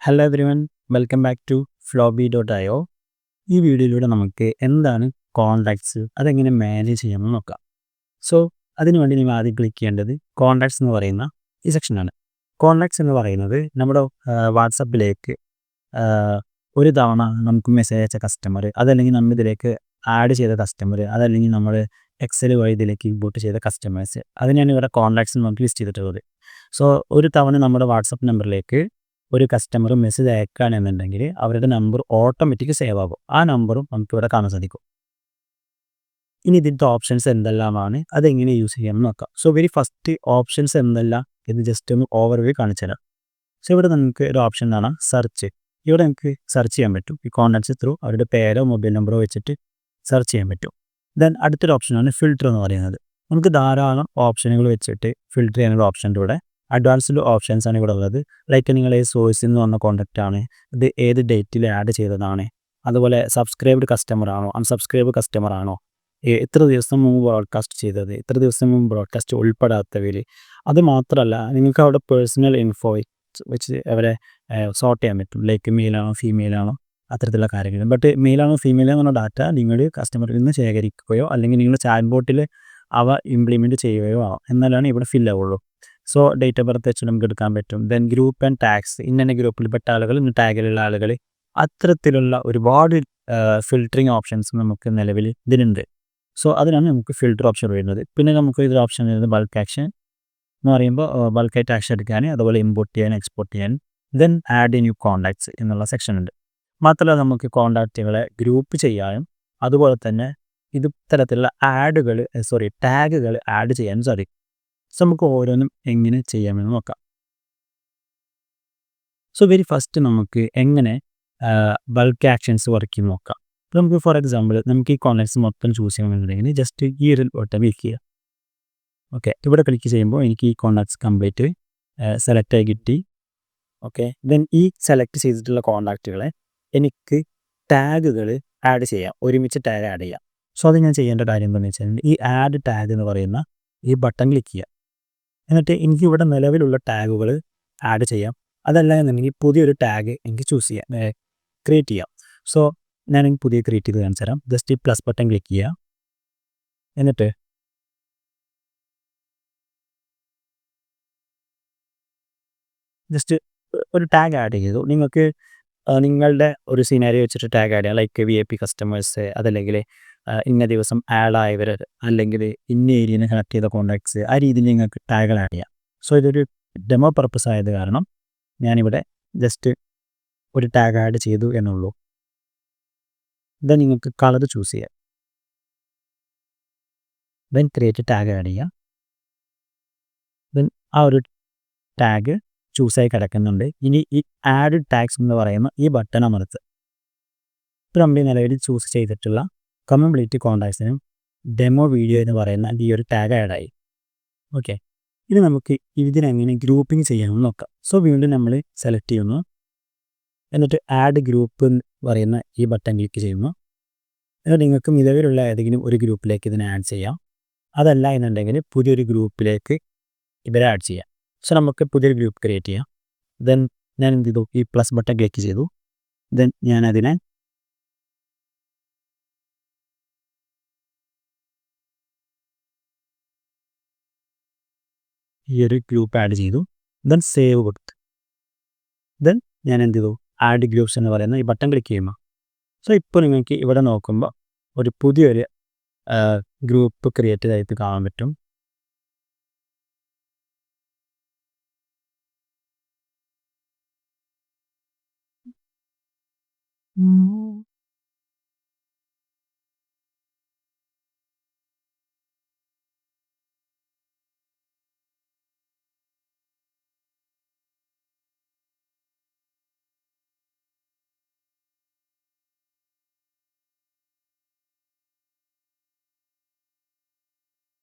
Hello everyone, welcome back to ഫ്ലോബി.io. ഈ വീഡിയോയിലൂടെ നമുക്ക് എന്താണ് കോൺടാക്ട്സ്, അതെങ്ങനെ മാനേജ് ചെയ്യാമെന്ന് നോക്കാം. സോ അതിനുവേണ്ടി നിങ്ങൾ ആദ്യം ക്ലിക്ക് ചെയ്യേണ്ടത് കോൺടാക്ട്സ് എന്ന് പറയുന്ന ഈ സെക്ഷനാണ്. കോൺടാക്ട്സ് എന്ന് പറയുന്നത് നമ്മുടെ വാട്സപ്പിലേക്ക് ഒരു തവണ നമുക്ക് മെസ്സേജ് അയച്ച കസ്റ്റമർ, അതല്ലെങ്കിൽ നമ്മൾ ഇതിലേക്ക് ആഡ് ചെയ്ത കസ്റ്റമർ, അതല്ലെങ്കിൽ നമ്മൾ എക്സൽ വഴി ഇതിലേക്ക് ഇമ്പോർട്ട് ചെയ്ത കസ്റ്റമേഴ്സ്, അതിനാണ് ഇവിടെ കോൺടാക്ട്സ് നമുക്ക് ലിസ്റ്റ് ചെയ്തിട്ടുള്ളത്. സോ ഒരു തവണ നമ്മുടെ വാട്സപ്പ് നമ്പറിലേക്ക് ഒരു കസ്റ്റമർ മെസ്സേജ് അയക്കുകയാണെന്നുണ്ടെങ്കിൽ അവരുടെ നമ്പർ ഓട്ടോമാറ്റിക് സേവ് ആകും. ആ നമ്പറും നമുക്കിവിടെ കാണാൻ സാധിക്കും. ഇനി ഇതിൻ്റെ ഓപ്ഷൻസ് എന്തെല്ലാമാണ്, അതെങ്ങനെ യൂസ് ചെയ്യാമെന്ന് നോക്കാം. സോ വെരി ഫസ്റ്റ് ഓപ്ഷൻസ് എന്തെല്ലാം എന്ന് ജസ്റ്റ് ഒന്ന് ഓവർവ്യൂ കാണിച്ചു തരാം. സോ ഇവിടെ നമുക്ക് ഒരു ഓപ്ഷൻ കാണാം, സെർച്ച്. ഇവിടെ നമുക്ക് സെർച്ച് ചെയ്യാൻ പറ്റും. ഈ കോൺടാക്ട്സ് ത്രൂ അവരുടെ പേരോ മൊബൈൽ നമ്പറോ വെച്ചിട്ട് സെർച്ച് ചെയ്യാൻ പറ്റും. ദെൻ അടുത്തൊരു ഓപ്ഷനാണ് ഫിൽറ്റർ എന്ന് പറയുന്നത്. നമുക്ക് ധാരാളം ഓപ്ഷനുകൾ വെച്ചിട്ട് ഫിൽറ്റർ ചെയ്യാനുള്ള ഓപ്ഷൻ്റെ കൂടെ അഡ്വാൻസ്ഡ് ഓപ്ഷൻസ് ആണ് ഇവിടെ ഉള്ളത്. ലൈക്ക് നിങ്ങൾ ഏത് സോഴ്സിൽ നിന്ന് വന്ന കോൺടാക്റ്റ് ആണ്, ഇത് ഏത് ഡേറ്റിൽ ആഡ് ചെയ്തതാണ്, അതുപോലെ സബ്സ്ക്രൈബ്ഡ് കസ്റ്റമർ ആണോ അൺസബ്സ്ക്രൈബ് കസ്റ്റമർ ആണോ, എത്ര ദിവസം മുമ്പ് ബ്രോഡ്കാസ്റ്റ് ചെയ്തത്, എത്ര ദിവസം മുമ്പ് ബ്രോഡ്കാസ്റ്റ് ഉൾപ്പെടാത്തവർ. അത് മാത്രമല്ല നിങ്ങൾക്ക് അവിടെ പേഴ്സണൽ ഇൻഫോ വെച്ച് അവരെ സോർട്ട് ചെയ്യാൻ പറ്റും. ലൈക്ക് മെയിലാണോ ഫീമെയിലാണോ അത്തരത്തിലുള്ള കാര്യങ്ങൾ. ബട്ട് മെയിലാണോ ഫീമെയിലാണോ എന്ന ഡാറ്റ നിങ്ങൾ കസ്റ്റമറിൽ നിന്ന് ശേഖരിക്കുകയോ അല്ലെങ്കിൽ നിങ്ങൾ ചാറ്റ് ബോട്ടിൽ അവ ഇംപ്ലിമെൻറ്റ് ചെയ്യുകയോ ആവാം, എന്നാലാണ് ഇവിടെ ഫിൽ ആവുള്ളൂ. സോ ഡേറ്റ് ഓഫ് ബർത്ത് വെച്ച് നമുക്ക് എടുക്കാൻ പറ്റും. ദെൻ ഗ്രൂപ്പ് ആൻഡ് ടാഗ്സ്, ഇന്ന ഗ്രൂപ്പിൽപ്പെട്ട ആളുകൾ ഇന്ന ടാഗിലുള്ള ആളുകൾ, അത്തരത്തിലുള്ള ഒരുപാട് ഫിൽറ്ററിങ് ഓപ്ഷൻസ് നമുക്ക് നിലവിൽ ഇതിനുണ്ട്. സോ അതിനാണ് നമുക്ക് ഫിൽറ്റർ ഓപ്ഷൻ വരുന്നത്. പിന്നെ നമുക്ക് ഇതൊരു ഓപ്ഷൻ വരുന്നത് ബൾക്ക് ആക്ഷൻ എന്ന് പറയുമ്പോൾ ബൾക്കായിട്ട് ആക്ഷൻ എടുക്കാൻ, അതുപോലെ ഇമ്പോർട്ട് ചെയ്യാൻ, എക്സ്പോർട്ട് ചെയ്യാൻ. ദെൻ ആഡ് ന്യൂ കോൺടാക്ട്സ് എന്നുള്ള സെക്ഷൻ ഉണ്ട്. മാത്രമല്ല നമുക്ക് കോൺടാക്റ്റുകളെ ഗ്രൂപ്പ് ചെയ്യാനും അതുപോലെ തന്നെ ഇത്തരത്തിലുള്ള ടാഗുകൾ ആഡ് ചെയ്യാനും സാധിക്കും. സോ നമുക്ക് ഓരോന്നും എങ്ങനെ ചെയ്യാമെന്ന് നോക്കാം. സോ വെരി ഫസ്റ്റ് നമുക്ക് എങ്ങനെ ബൾക്ക് ആക്ഷൻസ് വർക്ക് ചെയ്ത് നോക്കാം. അപ്പോൾ നമുക്ക് ഫോർ എക്സാമ്പിൾ നമുക്ക് ഈ കോൺടാക്ട്സ് മൊത്തം ചൂസ് ചെയ്യണമെന്നുണ്ടെങ്കിൽ ജസ്റ്റ് ഈ ഒരു ബട്ടൺ ക്ലിക്ക് ചെയ്യുക. ഓക്കെ, ഇവിടെ ക്ലിക്ക് ചെയ്യുമ്പോൾ എനിക്ക് ഈ കോൺടാക്ട്സ് കംപ്ലീറ്റ് സെലക്ട് ആയി കിട്ടി. ഓക്കെ, ദെൻ ഈ സെലക്ട് ചെയ്തിട്ടുള്ള കോൺടാക്റ്റുകളെ എനിക്ക് ടാഗുകൾ ആഡ് ചെയ്യാം, ഒരുമിച്ച് ടാഗ് ആഡ് ചെയ്യാം. സോ അത് ഞാൻ ചെയ്യേണ്ട കാര്യം എന്താണെന്ന് വെച്ചാൽ ഈ ആഡ് ടാഗ് എന്ന് പറയുന്ന ഈ ബട്ടൺ ക്ലിക്ക് ചെയ്യുക. എന്നിട്ട് എനിക്ക് ഇവിടെ നിലവിലുള്ള ടാഗുകൾ ആഡ് ചെയ്യാം. അതല്ല എന്നുണ്ടെങ്കിൽ പുതിയൊരു ടാഗ് എനിക്ക് ക്രിയേറ്റ് ചെയ്യാം. സോ ഞാൻ പുതിയ ക്രിയേറ്റ് ചെയ്ത് കാണിച്ചു തരാം. ജസ്റ്റ് ഈ പ്ലസ് ബട്ടൺ ക്ലിക്ക് ചെയ്യുക. എന്നിട്ട് ജസ്റ്റ് ഒരു ടാഗ് ആഡ് ചെയ്തു. നിങ്ങൾക്ക് നിങ്ങളുടെ ഒരു സിനാരിയോ വെച്ചിട്ട് ടാഗ് ആഡ് ചെയ്യാം. ലൈക്ക് VIP കസ്റ്റമേഴ്സ്, അതല്ലെങ്കിൽ ഇന്ന ദിവസം ആഡ് ആയവർ, അല്ലെങ്കിൽ ഇന്ന ഏരിയയിൽ നിന്ന് കണക്ട് ചെയ്ത കോൺടാക്ട്സ്, ആ രീതിയിൽ നിങ്ങൾക്ക് ടാഗുകൾ ആഡ് ചെയ്യാം. സോ ഇതൊരു ഡെമോ പർപ്പസ് ആയത് കാരണം ഞാനിവിടെ ജസ്റ്റ് ഒരു ടാഗ് ആഡ് ചെയ്തു എന്നുള്ളൂ. ദെൻ നിങ്ങൾക്ക് കളർ ചൂസ് ചെയ്യാം. ദെൻ ക്രിയേറ്റ് ടാഗ് ആഡ് ചെയ്യുക. ദെൻ ആ ഒരു ടാഗ് ചൂസായി കിടക്കുന്നുണ്ട്. ഇനി ഈ ആഡ് ടാഗ്സ് എന്ന് പറയുന്ന ഈ ബട്ടൺ അമർത്തുക. ഇപ്പോൾ നമ്മൾ നിലവിൽ ചൂസ് ചെയ്തിട്ടുള്ള കംപ്ലീറ്റ് കോൺടാക്ട്സിനും ഡെമോ വീഡിയോ എന്ന് പറയുന്ന ഈ ഒരു ടാഗ് ആഡായി. ഓക്കെ, ഇനി നമുക്ക് ഇതിനെങ്ങനെ ഗ്രൂപ്പിംഗ് ചെയ്യാമെന്ന് നോക്കാം. സോ വീണ്ടും നമ്മൾ സെലക്ട് ചെയ്യുന്നു. എന്നിട്ട് ആഡ് ഗ്രൂപ്പ് എന്ന് പറയുന്ന ഈ ബട്ടൺ ക്ലിക്ക് ചെയ്യുന്നു. എന്നിട്ട് നിങ്ങൾക്ക് നിലവിലുള്ള ഏതെങ്കിലും ഒരു ഗ്രൂപ്പിലേക്ക് ഇതിനെ ആഡ് ചെയ്യാം. അതല്ല എന്നുണ്ടെങ്കിൽ പുതിയൊരു ഗ്രൂപ്പിലേക്ക് ഇവരെ ആഡ് ചെയ്യാം. സോ നമുക്ക് പുതിയൊരു ഗ്രൂപ്പ് ക്രിയേറ്റ് ചെയ്യാം. ദെൻ ഞാൻ എന്ത് ചെയ്തു, ഈ പ്ലസ് ബട്ടൺ ക്ലിക്ക് ചെയ്തു. ദെൻ ഞാനതിനെ ഈ ഒരു ഗ്രൂപ്പ് ആഡ് ചെയ്തു. ദെൻ സേവ് കൊടുത്തു. ദെൻ ഞാൻ എന്ത് ചെയ്തു, ആഡ് ഗ്രൂപ്പ്സ് എന്ന് പറയുന്ന ഈ ബട്ടൺ ക്ലിക്ക് ചെയ്യുമ്പോൾ സോ ഇപ്പോൾ നിങ്ങൾക്ക് ഇവിടെ നോക്കുമ്പോൾ ഒരു പുതിയൊരു ഗ്രൂപ്പ് ക്രിയേറ്റ് ആയിട്ട് കാണാൻ പറ്റും.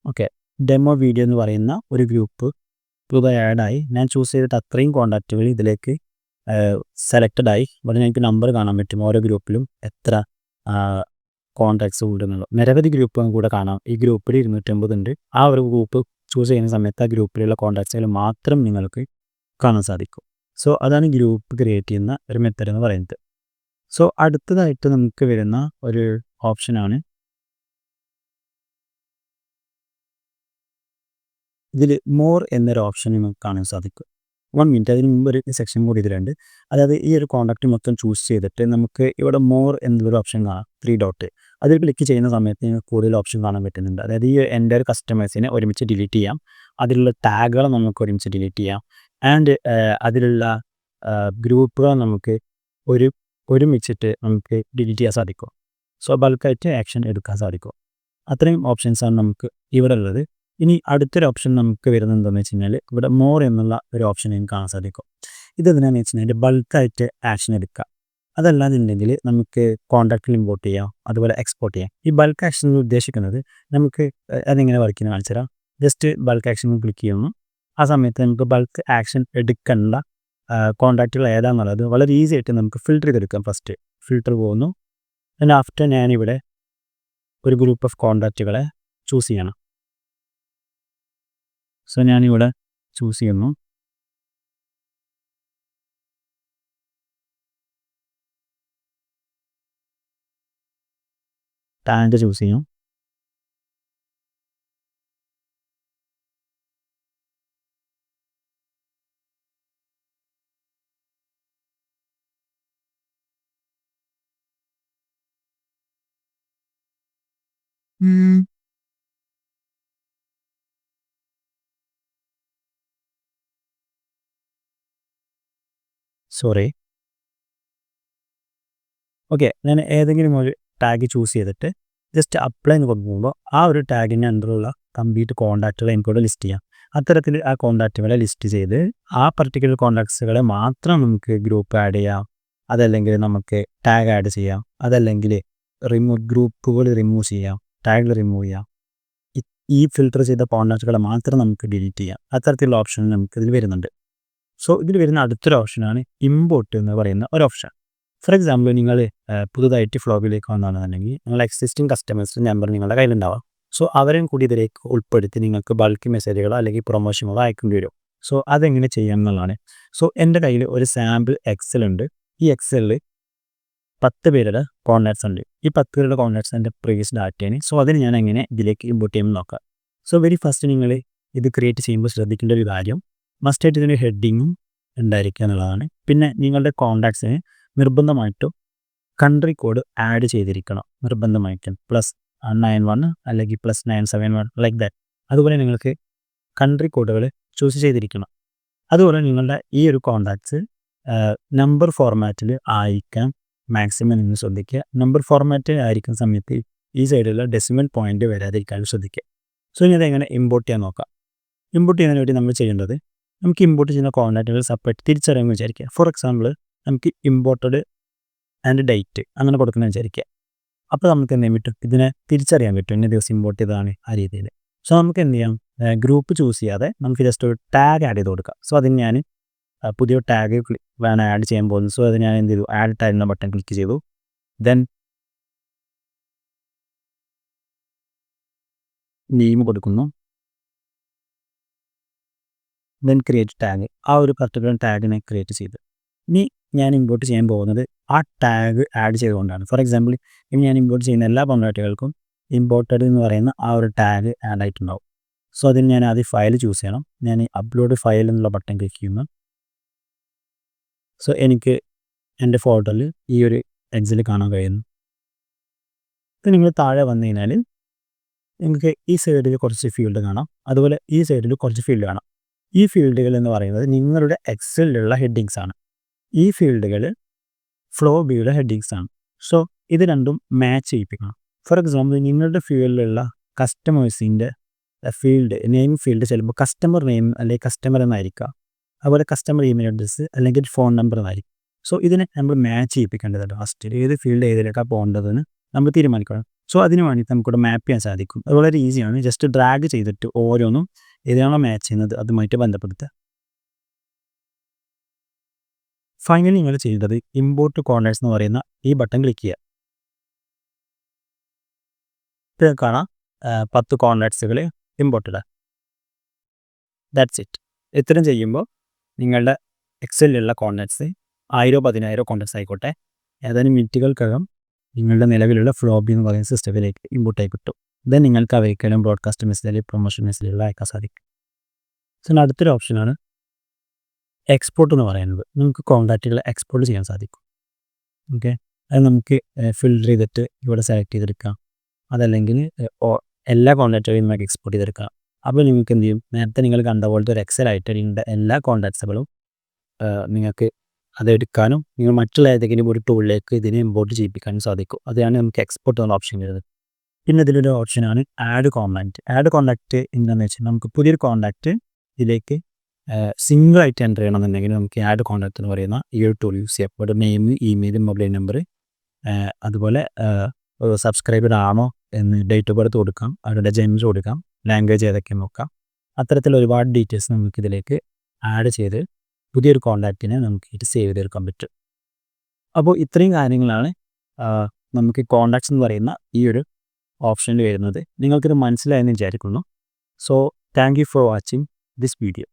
ഓക്കെ, ഡെമോ വീഡിയോ എന്ന് പറയുന്ന ഒരു ഗ്രൂപ്പ് പുതുതായി ആഡായി. ഞാൻ ചൂസ് ചെയ്തിട്ട് അത്രയും കോൺടാക്റ്റുകൾ ഇതിലേക്ക് സെലക്റ്റഡ് ആയി. ഇവിടെ എനിക്ക് നമ്പർ കാണാൻ പറ്റും, ഓരോ ഗ്രൂപ്പിലും എത്ര കോൺടാക്ട്സ് ഉണ്ടെന്നുള്ളത്. നിരവധി ഗ്രൂപ്പുകൾ കൂടെ കാണാം. ഈ ഗ്രൂപ്പിൽ 250 ഉണ്ട്. ആ ഒരു ഗ്രൂപ്പ് ചൂസ് ചെയ്യുന്ന സമയത്ത് ആ ഗ്രൂപ്പിലുള്ള കോൺടാക്ട്സുകൾ മാത്രം നിങ്ങൾക്ക് കാണാൻ സാധിക്കും. സോ അതാണ് ഗ്രൂപ്പ് ക്രിയേറ്റ് ചെയ്യുന്ന ഒരു മെത്തേഡ് എന്ന് പറയുന്നത്. സോ അടുത്തതായിട്ട് നമുക്ക് വരുന്ന ഒരു ഓപ്ഷനാണ് ഇതിൽ മോർ എന്നൊരു ഓപ്ഷൻ നമുക്ക് കാണാൻ സാധിക്കും. 1 മിനിറ്റ്, അതിന് മുമ്പ് ഒരു സെക്ഷൻ കൂടി ഇതിലുണ്ട്. അതായത് ഈ ഒരു കോൺടാക്റ്റ് മൊത്തം ചൂസ് ചെയ്തിട്ട് നമുക്ക് ഇവിടെ മോർ എന്നൊരു ഓപ്ഷൻ കാണാം, 3 ഡോട്ട്. അതിൽ ക്ലിക്ക് ചെയ്യുന്ന സമയത്ത് നിങ്ങൾക്ക് കൂടുതൽ ഓപ്ഷൻ കാണാൻ പറ്റുന്നുണ്ട്. അതായത് ഈ എൻ്റെ ഒരു കസ്റ്റമേഴ്സിനെ ഒരുമിച്ച് ഡിലീറ്റ് ചെയ്യാം, അതിലുള്ള ടാഗുകൾ നമുക്ക് ഒരുമിച്ച് ഡിലീറ്റ് ചെയ്യാം, ആൻഡ് അതിലുള്ള ഗ്രൂപ്പുകൾ നമുക്ക് ഒരുമിച്ചിട്ട് നമുക്ക് ഡിലീറ്റ് ചെയ്യാൻ സാധിക്കും. സോ ബൾക്കായിട്ട് ആക്ഷൻ എടുക്കാൻ സാധിക്കും. അത്രയും ഓപ്ഷൻസാണ് നമുക്ക് ഇവിടെ ഉള്ളത്. ഇനി അടുത്തൊരു ഓപ്ഷൻ നമുക്ക് വരുന്നത് എന്താണെന്ന് വെച്ച് കഴിഞ്ഞാൽ ഇവിടെ മോർ എന്നുള്ള ഒരു ഓപ്ഷൻ എനിക്ക് കാണാൻ സാധിക്കും. ഇതെന്തിനാണെന്ന് വെച്ച് കഴിഞ്ഞാൽ ബൾക്കായിട്ട് ആക്ഷൻ എടുക്കുക. അതല്ലാന്നുണ്ടെങ്കിൽ നമുക്ക് കോൺടാക്റ്റിൽ ഇമ്പോർട്ട് ചെയ്യാം, അതുപോലെ എക്സ്പോർട്ട് ചെയ്യാം. ഈ ബൾക്ക് ആക്ഷൻ ഉദ്ദേശിക്കുന്നത് നമുക്ക് അതെങ്ങനെ വർക്ക് ചെയ്യുന്ന കാണിച്ചു തരാം. ജസ്റ്റ് ബൾക്ക് ആക്ഷൻ ക്ലിക്ക് ചെയ്യുന്നു. ആ സമയത്ത് നമുക്ക് ബൾക്ക് ആക്ഷൻ എടുക്കേണ്ട കോൺടാക്റ്റുകൾ ഏതാണെന്നുള്ളത് വളരെ ഈസി ആയിട്ട് നമുക്ക് ഫിൽറ്റർ ചെയ്തെടുക്കാം. ഫസ്റ്റ് ഫിൽറ്റർ പോകുന്നു. അതിന് ആഫ്റ്റർ ഞാനിവിടെ ഒരു ഗ്രൂപ്പ് ഓഫ് കോൺടാക്റ്റുകളെ ചൂസ് ചെയ്യണം. സോ ഞാനിവിടെ ചൂസ് ചെയ്യുന്നു. ടാഗ് ചൂസ് ചെയ്യും. സോറി. ഓക്കെ, ഞാൻ ഏതെങ്കിലും ഒരു ടാഗ് ചൂസ് ചെയ്തിട്ട് ജസ്റ്റ് അപ്ലൈ എന്ന് കൊടുക്കുമ്പോൾ ആ ഒരു ടാഗിൻ്റെ അണ്ടറുള്ള കംപ്ലീറ്റ് കോൺടാക്റ്റുകളെ എനിക്കിവിടെ ലിസ്റ്റ് ചെയ്യാം. അത്തരത്തിൽ ആ കോൺടാക്റ്റുകളെ ലിസ്റ്റ് ചെയ്ത് ആ പർട്ടിക്കുലർ കോൺടാക്ട്സുകളെ മാത്രം നമുക്ക് ഗ്രൂപ്പ് ആഡ് ചെയ്യാം, അതല്ലെങ്കിൽ നമുക്ക് ടാഗ് ആഡ് ചെയ്യാം, അതല്ലെങ്കിൽ ഗ്രൂപ്പുകൾ റിമൂവ് ചെയ്യാം, ടാഗ് റിമൂവ് ചെയ്യാം. ഈ ഫിൽറ്റർ ചെയ്ത കോൺടാക്റ്റുകളെ മാത്രം നമുക്ക് ഡിലീറ്റ് ചെയ്യാം. അത്തരത്തിലുള്ള ഓപ്ഷൻ നമുക്ക് ഇതിൽ വരുന്നുണ്ട്. സോ ഇതിൽ വരുന്ന അടുത്തൊരു ഓപ്ഷനാണ് ഇമ്പോർട്ട് എന്ന് പറയുന്ന ഒരു ഓപ്ഷൻ. ഫോർ എക്സാമ്പിൾ നിങ്ങൾ പുതുതായിട്ട് ഫ്ലോബിലേക്ക് വന്നതാണെന്നുണ്ടെങ്കിൽ നിങ്ങളുടെ എക്സിസ്റ്റിംഗ് കസ്റ്റമേഴ്സിൻ്റെ നമ്പർ നിങ്ങളുടെ കയ്യിലുണ്ടാവാം. സോ അവരെയും കൂടി ഇതിലേക്ക് ഉൾപ്പെടുത്തി നിങ്ങൾക്ക് ബൾക്ക് മെസ്സേജുകളോ അല്ലെങ്കിൽ പ്രൊമോഷനുകളോ അയക്കേണ്ടി വരും. സോ അതെങ്ങനെ ചെയ്യാം എന്നുള്ളതാണ്. സോ എൻ്റെ കയ്യിൽ ഒരു സാമ്പിൾ എക്സൽ ഉണ്ട്. ഈ എക്സലിൽ 10 പേരുടെ കോൺടാക്ട്സ് ഉണ്ട്. ഈ 10 പേരുടെ കോൺടാക്ട്സ് എൻ്റെ പ്രീവിയസ് ഡാറ്റയാണ്. സോ അതിന് ഞാൻ എങ്ങനെ ഇതിലേക്ക് ഇമ്പോർട്ട് ചെയ്യുമെന്ന് നോക്കാം. സോ വെരി ഫസ്റ്റ് നിങ്ങൾ ഇത് ക്രിയേറ്റ് ചെയ്യുമ്പോൾ ശ്രദ്ധിക്കേണ്ട ഒരു കാര്യം, മസ്റ്റായിട്ട് ഇതിന് ഹെഡിങ്ങും ഉണ്ടായിരിക്കുക എന്നുള്ളതാണ്. പിന്നെ നിങ്ങളുടെ കോൺടാക്ട്സിന് നിർബന്ധമായിട്ടും കൺട്രി കോഡ് ആഡ് ചെയ്തിരിക്കണം, നിർബന്ധമായിട്ടും +91 അല്ലെങ്കിൽ +971 ലൈക്ക് ദാറ്റ്. അതുപോലെ നിങ്ങൾക്ക് കൺട്രി കോഡുകൾ ചൂസ് ചെയ്തിരിക്കണം. അതുപോലെ നിങ്ങളുടെ ഈ ഒരു കോൺടാക്ട്സ് നമ്പർ ഫോർമാറ്റിൽ ആയിരിക്കാൻ മാക്സിമം നിങ്ങൾ ശ്രദ്ധിക്കുക. നമ്പർ ഫോർമാറ്റ് ആയിരിക്കുന്ന സമയത്ത് ഈ സൈഡിലുള്ള ഡെസിമൽ പോയിന്റ് വരാതിരിക്കാൻ ശ്രദ്ധിക്കുക. സോ ഇനി അതെങ്ങനെ ഇമ്പോർട്ട് ചെയ്യാൻ നോക്കാം. ഇമ്പോർട്ട് ചെയ്യുന്നതിന് വേണ്ടി നമ്മൾ ചെയ്യേണ്ടത്, നമുക്ക് ഇമ്പോർട്ട് ചെയ്യുന്ന കോൺടാക്റ്റുകൾ സെപ്പറേറ്റ് തിരിച്ചറിയാമെന്ന് വിചാരിക്കുക. ഫോർ എക്സാമ്പിൾ നമുക്ക് ഇമ്പോർട്ടഡ് ആൻഡ് ഡേറ്റ് അങ്ങനെ കൊടുക്കുന്നത് വിചാരിക്കുക. അപ്പോൾ നമുക്ക് എന്ത് ചെയ്യാൻ പറ്റും, ഇതിനെ തിരിച്ചറിയാൻ പറ്റും ഇന്ന ദിവസം ഇമ്പോർട്ട് ചെയ്തതാണ് ആ രീതിയിൽ. സോ നമുക്ക് എന്ത് ചെയ്യാം, ഗ്രൂപ്പ് ചൂസ് ചെയ്യാതെ നമുക്ക് ജസ്റ്റ് ഒരു ടാഗ് ആഡ് ചെയ്ത് കൊടുക്കാം. സോ അതിന് ഞാൻ പുതിയ ടാഗ് വേണം ആഡ് ചെയ്യാൻ പോകുന്നു. സോ അത് ഞാൻ എന്ത് ചെയ്തു, ആഡ് ടാഗ് എന്ന ബട്ടൺ ക്ലിക്ക് ചെയ്തു. ദെൻ നെയിം കൊടുക്കുന്നു. Then create tag. ആ ഒരു പർട്ടിക്കുലർ ടാഗിനെ ക്രിയേറ്റ് ചെയ്ത് ഇനി ഞാൻ ഇമ്പോർട്ട് ചെയ്യാൻ പോകുന്നത് ആ ടാഗ് ആഡ് ചെയ്തുകൊണ്ടാണ്. ഫോർ എക്സാമ്പിൾ ഇനി ഞാൻ ഇമ്പോർട്ട് ചെയ്യുന്ന എല്ലാ കോൺടാക്റ്റുകൾക്കും ഇമ്പോർട്ടഡ് എന്ന് പറയുന്ന ആ ഒരു ടാഗ് ആഡ് ആയിട്ടുണ്ടാവും. സോ അതിന് ഞാൻ ആദ്യം ഫയൽ ചൂസ് ചെയ്യണം. ഞാൻ അപ്ലോഡ് ഫയൽ എന്നുള്ള ബട്ടൺ ക്ലിക്ക് ചെയ്യുന്നു. സോ എനിക്ക് എൻ്റെ ഫോട്ടോയിൽ ഈ ഒരു എക്സിൽ കാണാൻ കഴിയുന്നു. ഇത് നിങ്ങൾ താഴെ വന്നു കഴിഞ്ഞാൽ നിങ്ങൾക്ക് ഈ സൈഡിൽ കുറച്ച് ഫീൽഡ് കാണാം, അതുപോലെ ഈ സൈഡിൽ കുറച്ച് ഫീൽഡ് കാണാം. ഈ ഫീൽഡുകൾ എന്ന് പറയുന്നത് നിങ്ങളുടെ എക്സലിലുള്ള ഹെഡിങ്സ് ആണ്. ഈ ഫീൽഡുകൾ ഫ്ലോബിയുടെ ഹെഡിങ്സ് ആണ്. സോ ഇത് രണ്ടും മാച്ച് ചെയ്യിപ്പിക്കണം. ഫോർ എക്സാമ്പിൾ നിങ്ങളുടെ ഫീൽഡിലുള്ള കസ്റ്റമേഴ്സിൻ്റെ ഫീൽഡ് നെയിം ഫീൽഡ് ചിലപ്പോൾ കസ്റ്റമർ നെയിം അല്ലെങ്കിൽ കസ്റ്റമർ എന്നായിരിക്കാം, അതുപോലെ കസ്റ്റമർ ഇമെയിൽ അഡ്രസ്സ് അല്ലെങ്കിൽ ഫോൺ നമ്പർ എന്നായിരിക്കും. സോ ഇതിനെ നമ്മൾ മാച്ച് ചെയ്യിപ്പിക്കേണ്ടതുണ്ട്. ഫസ്റ്റ് ഏത് ഫീൽഡ് ഏതിലേക്കാണ് പോകേണ്ടതെന്ന് നമ്മൾ തീരുമാനിക്കണം. സോ അതിന് വേണ്ടിയിട്ട് നമുക്കിവിടെ മാപ്പ് ചെയ്യാൻ സാധിക്കും. അത് വളരെ ഈസിയാണ്. ജസ്റ്റ് ഡ്രാഗ് ചെയ്തിട്ട് ഓരോന്നും ഏതാണോ മാച്ച് ചെയ്യുന്നത് അതുമായിട്ട് ബന്ധപ്പെടുത്തുക. ഫൈനലി നിങ്ങൾ ചെയ്തത് ഇമ്പോർട്ട് കോൺടാക്ട്സ് എന്ന് പറയുന്ന ഈ ബട്ടൺ ക്ലിക്ക് ചെയ്യുക. ഇത് കാണാം 10 കോൺടാക്ട്സുകൾ ഇമ്പോർട്ടഡ്. That's it. ഇത്രയും ചെയ്യുമ്പോൾ നിങ്ങളുടെ എക്സലിലുള്ള കോൺടാക്ട്സ് 1000 10,000 കോൺടാക്ട്സ് ആയിക്കോട്ടെ ഏതാനും മിനിറ്റുകൾക്കകം നിങ്ങളുടെ നിലവിലുള്ള ഫ്ലോബി എന്ന് പറയുന്ന സിസ്റ്റത്തിലേക്ക് ഇൻപുട്ടായി കിട്ടും. ദെൻ നിങ്ങൾക്ക് അവയ്ക്കെല്ലാം ബ്രോഡ്കാസ്റ്റ് മെസ്സേജ് പ്രൊമോഷൻ മെസ്സേജുകൾ അയക്കാൻ സാധിക്കും. സോ അടുത്തൊരു ഓപ്ഷനാണ് എക്സ്പോർട്ട് എന്ന് പറയുന്നത്. നമുക്ക് കോൺടാക്റ്റുകൾ എക്സ്പോർട്ട് ചെയ്യാൻ സാധിക്കും. ഓക്കെ, അത് നമുക്ക് ഫിൽറ്റർ ചെയ്തിട്ട് ഇവിടെ സെലക്ട് ചെയ്തെടുക്കാം. അതല്ലെങ്കിൽ എല്ലാ കോൺടാക്റ്റുകളും നമുക്ക് എക്സ്പോർട്ട് ചെയ്തെടുക്കാം. അപ്പോൾ നിങ്ങൾക്ക് എന്ത് ചെയ്യും, നേരത്തെ നിങ്ങൾ കണ്ട പോലത്തെ ഒരു എക്സൽ ആയിട്ട് ഇതിൻ്റെ എല്ലാ കോൺടാക്ട്സുകളും നിങ്ങൾക്ക് അതെടുക്കാനും നിങ്ങൾ മറ്റുള്ള ഏതെങ്കിലും ഒരു ടൂളിലേക്ക് ഇതിനെ ഇമ്പോർട്ട് ചെയ്യിപ്പിക്കാനും സാധിക്കും. അതാണ് നമുക്ക് എക്സ്പോർട്ട് എന്ന ഓപ്ഷൻ വരുന്നത്. പിന്നെ ഇതിലൊരു ഓപ്ഷനാണ് ആഡ് കോൺടാക്റ്റ്. ആഡ് കോൺടാക്റ്റ് എന്താണെന്ന് വെച്ചാൽ നമുക്ക് പുതിയൊരു കോൺടാക്റ്റ് ഇതിലേക്ക് സിംഗിളായിട്ട് എൻ്റർ ചെയ്യണമെന്നുണ്ടെങ്കിൽ നമുക്ക് ആഡ് കോൺടാക്റ്റ് എന്ന് പറയുന്ന ഈ ഒരു ടൂൾ യൂസ് ചെയ്യാം. ഇവിടെ നെയിം, ഇമെയിൽ, മൊബൈൽ നമ്പർ, അതുപോലെ സബ്സ്ക്രൈബഡ് ആണോ എന്ന് ഡേറ്റ് ഓഫ് ബർത്ത് കൊടുക്കാം, അവരുടെ ജെൻഡർ കൊടുക്കാം, ലാംഗ്വേജ് ഏതൊക്കെയെന്ന് നോക്കാം. അത്തരത്തിൽ ഒരുപാട് ഡീറ്റെയിൽസ് നമുക്കിതിലേക്ക് ആഡ് ചെയ്ത് പുതിയൊരു കോൺടാക്റ്റിനെ നമുക്ക് ഇത് സേവ് ചെയ്തെടുക്കാൻ പറ്റും. അപ്പോൾ ഇത്രയും കാര്യങ്ങളാണ് നമുക്ക് കോൺടാക്ട്സ് എന്ന് പറയുന്ന ഈ ഒരു ഓപ്ഷനിൽ വരുന്നത്. നിങ്ങൾക്കിത് മനസ്സിലായെന്ന് വിചാരിക്കുന്നു. So thank you for watching this video.